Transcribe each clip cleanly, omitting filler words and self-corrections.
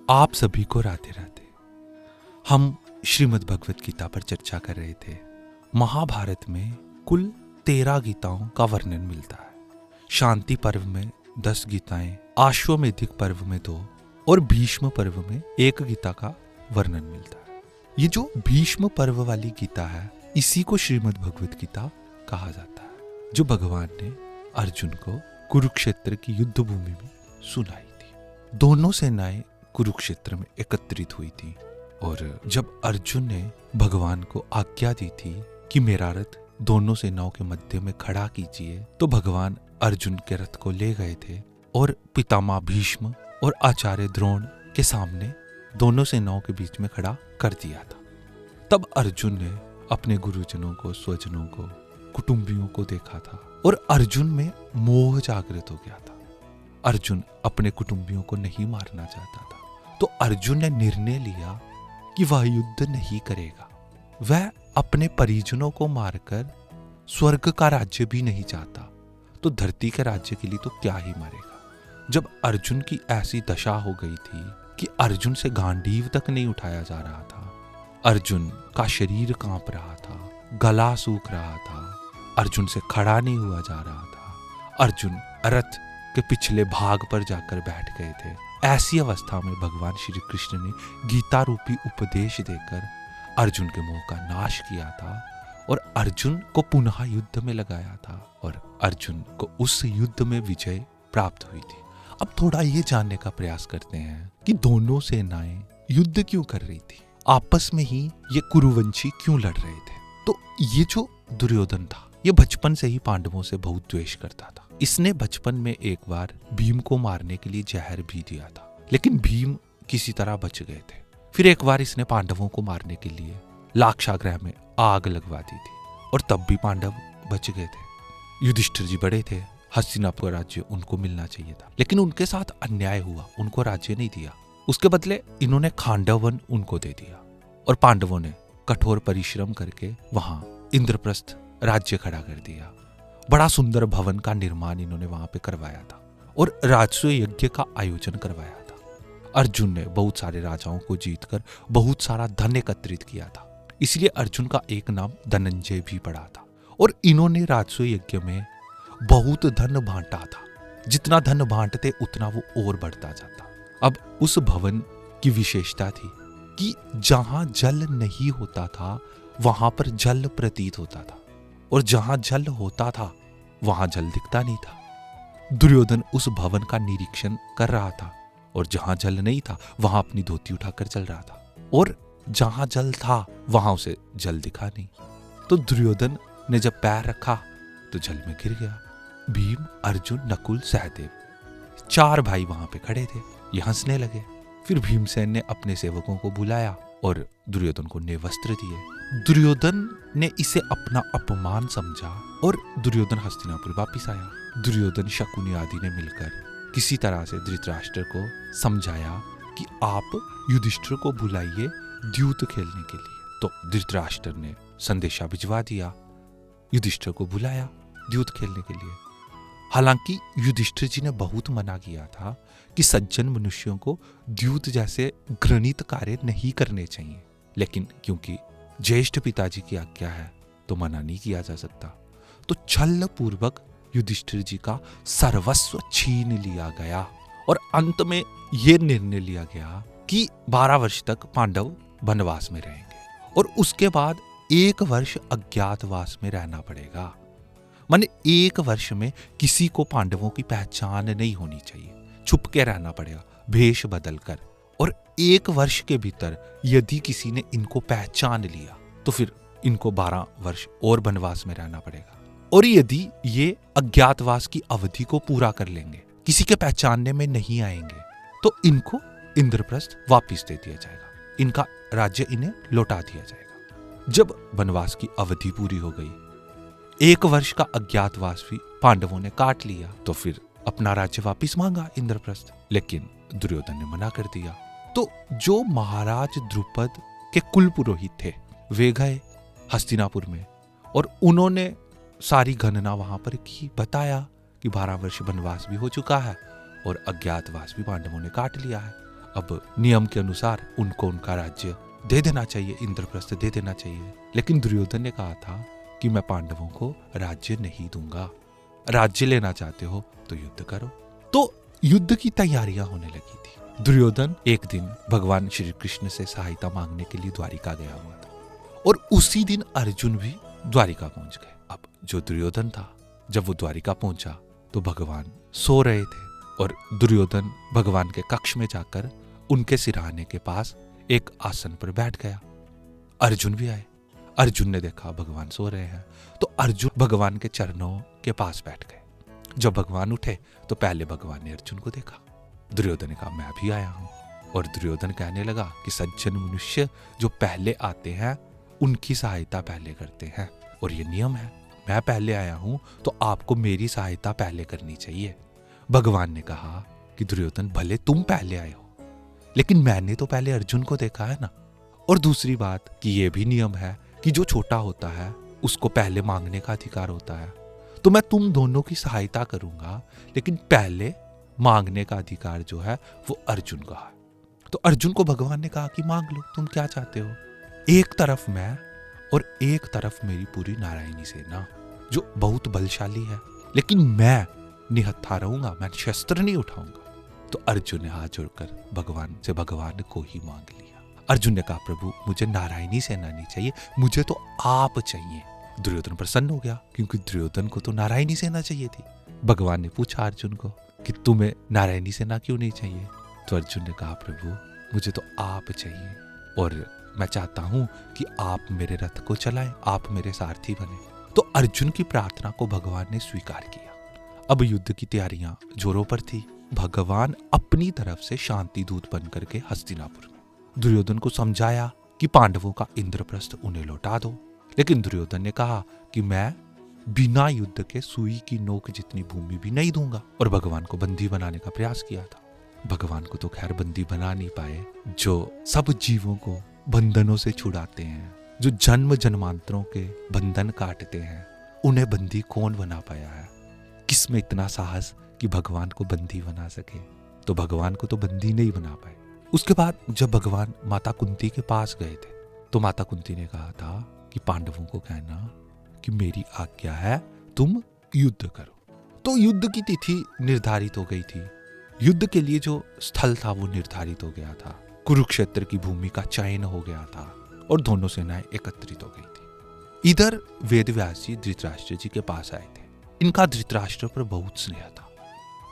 आप सभी को राधे राधे। हम श्रीमद् भगवत गीता पर चर्चा कर रहे थे। महाभारत में कुल 13 गीताओं का वर्णन मिलता है। शांति पर्व में 10 गीताएं, आश्वमेधिक पर्व में 2 और भीष्म पर्व में 1 गीता का वर्णन मिलता है। ये जो भीष्म पर्व वाली गीता है, इसी को श्रीमद् भगवत गीता कहा जाता है, जो भगवान ने अर्जुन को कुरुक्षेत्र की युद्ध भूमि में सुनाई थी। दोनों सेनाएं कुरुक्षेत्र में एकत्रित हुई थी और जब अर्जुन ने भगवान को आज्ञा दी थी कि मेरा रथ दोनों सेनाओं के मध्य में खड़ा कीजिए, तो भगवान अर्जुन के रथ को ले गए थे और पितामह भीष्म और आचार्य द्रोण के सामने दोनों सेनाओं के बीच में खड़ा कर दिया था। तब अर्जुन ने अपने गुरुजनों को, स्वजनों को, कुटुंबियों को देखा था और अर्जुन में मोह जागृत हो गया था। अर्जुन अपने कुटुंबियों को नहीं मारना चाहता था, तो अर्जुन ने निर्णय लिया कि वह युद्ध नहीं करेगा। वह अपने परिजनों को मारकर स्वर्ग का राज्य भी नहीं चाहता, तो धरती के राज्य के लिए तो क्या ही मरेगा। जब अर्जुन की ऐसी दशा हो गई थी कि अर्जुन से गांडीव तक नहीं उठाया जा रहा था, अर्जुन का शरीर कांप रहा था, गला सूख रहा था, अर्जुन से खड़ा नहीं हुआ जा रहा था, अर्जुन रथ के पिछले भाग पर जाकर बैठ गए थे। ऐसी अवस्था में भगवान श्री कृष्ण ने गीता रूपी उपदेश देकर अर्जुन के मोह का नाश किया था और अर्जुन को पुनः युद्ध में लगाया था और अर्जुन को उस युद्ध में विजय प्राप्त हुई थी। अब थोड़ा ये जानने का प्रयास करते हैं कि दोनों सेनाएं युद्ध क्यों कर रही थी, आपस में ही ये कुरुवंशी क्यों लड़ रहे थे। तो ये जो दुर्योधन था, ये बचपन से ही पांडवों से बहुत द्वेष करता था। इसने बचपन में एक बार भीम को मारने के लिए जहर भी दिया था, लेकिन भीम किसी तरह बच गए थे। फिर एक बार इसने पांडवों को मारने के लिए लाक्षागृह में आग लगवा दी थी और तब भी पांडव बच गए थे। युधिष्ठिर जी बड़े थे, हस्तिनापुर राज्य उनको मिलना चाहिए था, लेकिन उनके साथ अन्याय हुआ, उनको राज्य नहीं दिया। उसके बदले इन्होंने खांडव वन उनको दे दिया और पांडवों ने कठोर परिश्रम करके वहां इंद्रप्रस्थ राज्य खड़ा कर दिया। बड़ा सुंदर भवन का निर्माण इन्होंने वहां पे करवाया था और राजसूय यज्ञ का आयोजन करवाया था। अर्जुन ने बहुत सारे राजाओं को जीतकर बहुत सारा धन एकत्रित किया था, इसलिए अर्जुन का एक नाम धनंजय भी पड़ा था। और इन्होंने राजसूय यज्ञ में बहुत धन बांटा था। जितना धन बांटते उतना वो और बढ़ता जाता। अब उस भवन की विशेषता थी कि जहां जल नहीं होता था वहां पर जल प्रतीत होता था और जहां जल होता था वहां जल दिखता नहीं था। दुर्योधन उस भवन का निरीक्षण कर रहा था और जहां जल नहीं था वहां अपनी धोती उठाकर चल रहा था और जहां जल था वहां उसे जल दिखा नहीं। तो दुर्योधन ने जब पैर रखा तो जल में गिर गया। भीम, अर्जुन, नकुल, सहदेव 4 भाई वहां पे खड़े थे। ये हंसने लगे। फिर भीमसेन ने अपने सेवकों को बुलाया और दुर्योधन को नए वस्त्र दिए। दुर्योधन ने इसे अपना अपमान समझा और दुर्योधन हस्तिनापुर वापिस आया। दुर्योधन, शकुनी आदि ने मिलकर किसी तरह से धृतराष्ट्र को समझाया कि आप युधिष्ठिर को बुलाइए द्यूत खेलने के लिए। तो धृतराष्ट्र ने संदेशा भिजवा दिया, युधिष्ठिर को बुलाया द्यूत खेलने के लिए। हालांकि युधिष्ठिर जी ने बहुत मना किया था कि सज्जन मनुष्यों को द्यूत जैसे घृणित कार्य नहीं करने चाहिए, लेकिन क्योंकि ज्येष्ठ पिताजी की आज्ञा है तो मना नहीं किया जा सकता। तो छल पूर्वक युधिष्ठिर जी का सर्वस्व छीन लिया गया और अंत में यह निर्णय लिया गया कि 12 वर्ष तक पांडव वनवास में रहेंगे और उसके बाद 1 वर्ष अज्ञातवास में रहना पड़ेगा। माने 1 वर्ष में किसी को पांडवों की पहचान नहीं होनी चाहिए, छुप के रहना पड़ेगा भेष बदल कर। और 1 वर्ष के भीतर यदि किसी ने इनको पहचान लिया तो फिर इनको 12 वर्ष और वनवास में रहना पड़ेगा। और यदि ये अज्ञातवास की अवधि को पूरा कर लेंगे, किसी के पहचानने में नहीं आएंगे, तो इनको इंद्रप्रस्थ वापिस दे दिया जाएगा, इनका राज्य इन्हें लौटा दिया जाएगा। जब वनवास की अवधि पूरी हो गई, 1 वर्ष का अज्ञातवास भी पांडवों ने काट लिया, तो फिर अपना राज्य वापिस मांगा इंद्रप्रस्थ, लेकिन दुर्योधन ने मना कर दिया। तो जो महाराज द्रुपद के कुल पुरोहित थे वे गए हस्तिनापुर में और उन्होंने सारी गणना वहां पर की, बताया कि 12 वर्ष वनवास भी हो चुका है और अज्ञातवास भी पांडवों ने काट लिया है। अब नियम के अनुसार उनको उनका राज्य दे देना चाहिए, इंद्रप्रस्थ दे देना चाहिए। लेकिन दुर्योधन ने कहा था कि मैं पांडवों को राज्य नहीं दूंगा, राज्य लेना चाहते हो तो युद्ध करो। तो युद्ध की तैयारियां होने लगी थी। दुर्योधन एक दिन भगवान श्री कृष्ण से सहायता मांगने के लिए द्वारिका गया हुआ था और उसी दिन अर्जुन भी द्वारिका पहुंच गए। अब जो दुर्योधन था, जब वो द्वारिका पहुंचा तो भगवान सो रहे थे और दुर्योधन भगवान के कक्ष में जाकर उनके सिरहाने के पास एक आसन पर बैठ गया। अर्जुन भी आए। अर्जुन ने देखा भगवान सो रहे हैं तो अर्जुन भगवान के चरणों के पास बैठ गए। जब भगवान उठे तो पहले भगवान ने अर्जुन को देखा। दुर्योधन ने कहा मैं भी आया हूं। और दुर्योधन कहने लगा कि सज्जन मनुष्य जो पहले आते हैं उनकी सहायता पहले करते हैं और ये नियम है। मैं पहले आया हूं तो आपको मेरी सहायता पहले करनी चाहिए। भगवान ने कहा कि दुर्योधन भले तुम पहले आए हो लेकिन मैंने तो पहले अर्जुन को देखा है ना। और दूसरी बात कि ये भी नियम है कि जो छोटा होता है उसको पहले मांगने का अधिकार होता है। तो मैं तुम दोनों की सहायता करूंगा लेकिन पहले मांगने का अधिकार जो है वो अर्जुन का है। तो अर्जुन को भगवान ने कहा कि मांग लो, तुम क्या चाहते हो। एक तरफ मैं और एक तरफ मेरी पूरी नारायणी सेना जो बहुत बलशाली है, लेकिन मैं निहत्था रहूंगा, मैं शस्त्र नहीं उठाऊंगा। तो अर्जुन ने हाथ जोड़कर भगवान को ही मांग लिया। अर्जुन ने कहा प्रभु मुझे नारायणी सेना नहीं चाहिए, मुझे तो आप चाहिए। दुर्योधन प्रसन्न हो गया क्योंकि दुर्योधन को तो नारायणी सेना चाहिए थी। भगवान ने पूछा अर्जुन को कि तुम्हें नारायणी सेना क्यों नहीं चाहिए। तो अर्जुन ने कहा प्रभु मुझे तो आप चाहिए और मैं चाहता हूं कि आप मेरे रथ को चलाएं, आप मेरे सारथी बने। तो अर्जुन की प्रार्थना को भगवान ने स्वीकार किया। अब युद्ध की तैयारियां जोरों पर थी। भगवान अपनी तरफ से शांति दूत बनकर के हस्तिनापुर में दुर्योधन को समझाया कि पांडवों का इंद्रप्रस्थ उन्हें लौटा दो। लेकिन दुर्योधन ने कहा कि मैं बिना युद्ध के सुई की नोक जितनी भूमि भी नहीं दूंगा और भगवान को बंदी बनाने का प्रयास किया था। भगवान को तो खैर बंदी बना नहीं पाए। जो सब जीवों को बंधनों से छुड़ाते हैं, जो जन्म जन्मांतरों के बंधन काटते हैं, उन्हें बंदी कौन बना पाया है। किसमें इतना साहस कि भगवान को बंदी बना सके। तो भगवान को तो बंदी नहीं बना पाए। उसके बाद जब भगवान माता कुंती के पास गए थे तो माता कुंती ने कहा था कि पांडवों को कहना कि मेरी आज्ञा है तुम युद्ध करो। तो युद्ध की तिथि निर्धारित हो गई थी। युद्ध के लिए जो स्थल था वो निर्धारित हो गया था। कुरुक्षेत्र की भूमि का चयन हो गया था और दोनों सेनाएं एकत्रित हो गई थी। इधर वेदव्यास जी धृतराष्ट्र जी के पास आए थे। इनका धृतराष्ट्र पर बहुत स्नेह था।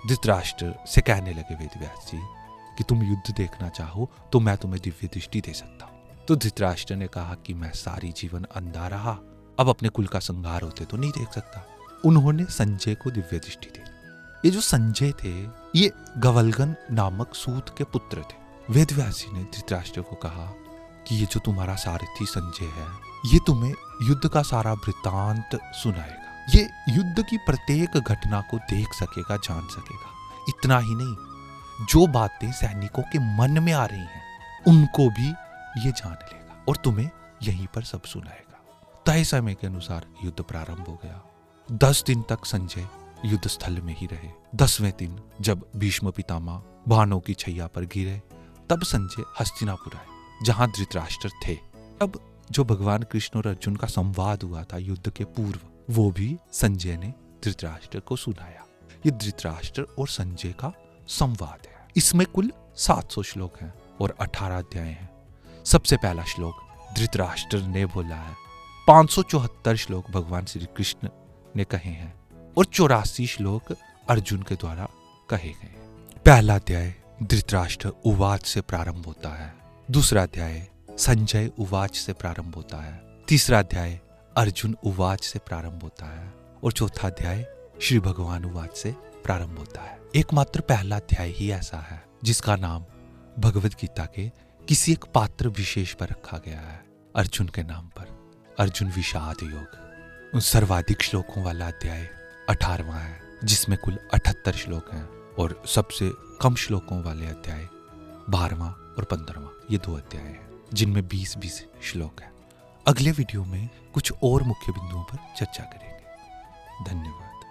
धृतराष्ट्र से कहने लगे वेदव्यास जी कि तुम युद्ध देखना चाहो तो मैं तुम्हें दिव्य दृष्टि दे सकता हूं। तो धृतराष्ट्र ने कहा कि मैं सारी जीवन अंधा रहा, अब अपने कुल का संहार होते तो नहीं देख सकता। उन्होंने संजय को दिव्य दृष्टि दी। ये जो संजय थे ये गवलगन नामक सूत के पुत्र थे। वेदव्यास जी ने धृतराष्ट्र को कहा कि ये जो तुम्हारा सारथी संजय है ये तुम्हें युद्ध का सारा वृत्तांत सुनाएगा। ये युद्ध की प्रत्येक घटना को देख सकेगा, जान सकेगा। इतना ही नहीं, जो बातें सैनिकों के मन में आ रही हैं उनको भी ये जान लेगा और तुम्हें यहीं पर सब सुनाएगा। तय समय के अनुसार युद्ध प्रारंभ हो गया। 10 दिन तक संजय युद्ध स्थल में ही रहे। 10वें दिन जब भीष्म पितामह बाणों की छैया पर गिरे तब संजय हस्तिनापुर आए जहां धृतराष्ट्र थे। अब जो भगवान कृष्ण और अर्जुन का संवाद हुआ था युद्ध के पूर्व, वो भी संजय ने धृतराष्ट्र को सुनाया। ये धृतराष्ट्र और संजय का संवाद है। इसमें कुल 700 श्लोक हैं और 18 अध्याय हैं। सबसे पहला श्लोक धृतराष्ट्र ने बोला है। 574 श्लोक भगवान श्री कृष्ण ने कहे हैं और 84 श्लोक अर्जुन के द्वारा कहे गए। पहला अध्याय धृतराष्ट्र उवाच से प्रारंभ होता है। दूसरा अध्याय संजय उवाच से प्रारंभ होता है। तीसरा अध्याय अर्जुन उवाच से प्रारंभ होता है और चौथा अध्याय श्री भगवान उवाच से प्रारंभ होता है। एकमात्र पहला अध्याय ही ऐसा है जिसका नाम भगवद गीता के किसी एक पात्र विशेष पर रखा गया है, अर्जुन के नाम पर। अर्जुन विषाद योग। सर्वाधिक श्लोकों वाला अध्याय 18वां है जिसमें कुल 78 श्लोक हैं और सबसे कम श्लोकों वाले अध्याय 12वां और 15वां, ये 2 अध्याय हैं जिनमें 20-20 श्लोक हैं। अगले वीडियो में कुछ और मुख्य बिंदुओं पर चर्चा करेंगे। धन्यवाद।